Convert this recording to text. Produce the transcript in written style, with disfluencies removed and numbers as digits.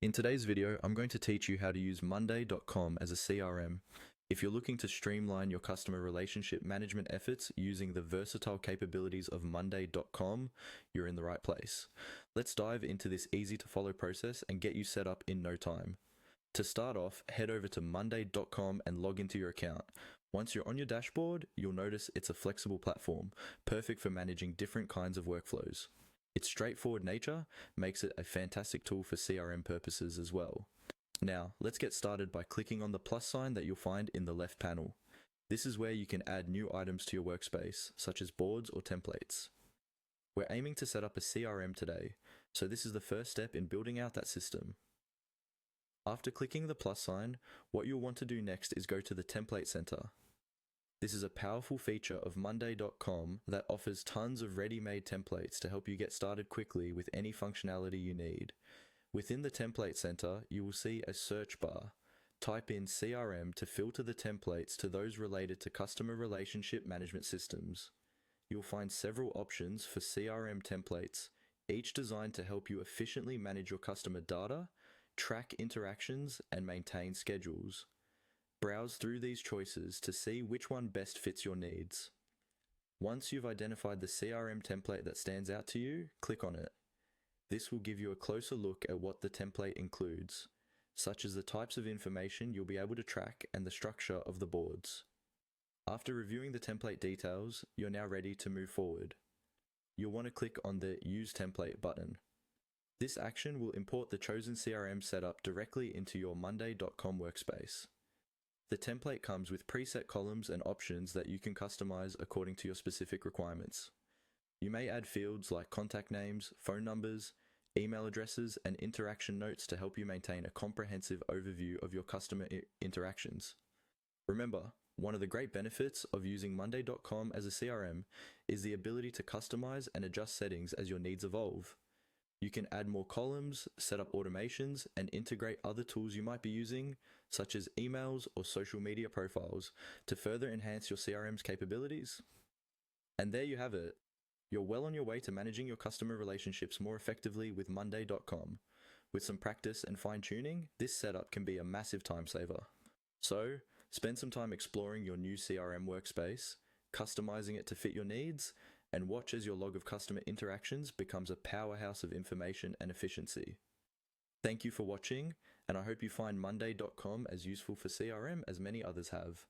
In today's video, I'm going to teach you how to use monday.com as a CRM. If you're looking to streamline your customer relationship management efforts using the versatile capabilities of monday.com, you're in the right place. Let's dive into this easy to follow process and get you set up in no time. To start off, head over to monday.com and log into your account. Once you're on your dashboard, you'll notice it's a flexible platform, perfect for managing different kinds of workflows. Its straightforward nature makes it a fantastic tool for CRM purposes as well. Now, let's get started by clicking on the plus sign that you'll find in the left panel. This is where you can add new items to your workspace, such as boards or templates. We're aiming to set up a CRM today, so this is the first step in building out that system. After clicking the plus sign, what you'll want to do next is go to the Template Center. This is a powerful feature of monday.com that offers tons of ready-made templates to help you get started quickly with any functionality you need. Within the Template Center, you will see a search bar. Type in CRM to filter the templates to those related to customer relationship management systems. You'll find several options for CRM templates, each designed to help you efficiently manage your customer data, track interactions, and maintain schedules. Browse through these choices to see which one best fits your needs. Once you've identified the CRM template that stands out to you, click on it. This will give you a closer look at what the template includes, such as the types of information you'll be able to track and the structure of the boards. After reviewing the template details, you're now ready to move forward. You'll want to click on the Use Template button. This action will import the chosen CRM setup directly into your monday.com workspace. The template comes with preset columns and options that you can customize according to your specific requirements. You may add fields like contact names, phone numbers, email addresses, and interaction notes to help you maintain a comprehensive overview of your customer interactions. Remember, one of the great benefits of using monday.com as a CRM is the ability to customize and adjust settings as your needs evolve. You can add more columns, set up automations, and integrate other tools you might be using, such as emails or social media profiles, to further enhance your CRM's capabilities. And there you have it. You're well on your way to managing your customer relationships more effectively with monday.com. With some practice and fine-tuning, this setup can be a massive time saver. So, spend some time exploring your new CRM workspace, customizing it to fit your needs, and watch as your log of customer interactions becomes a powerhouse of information and efficiency. Thank you for watching, and I hope you find monday.com as useful for CRM as many others have.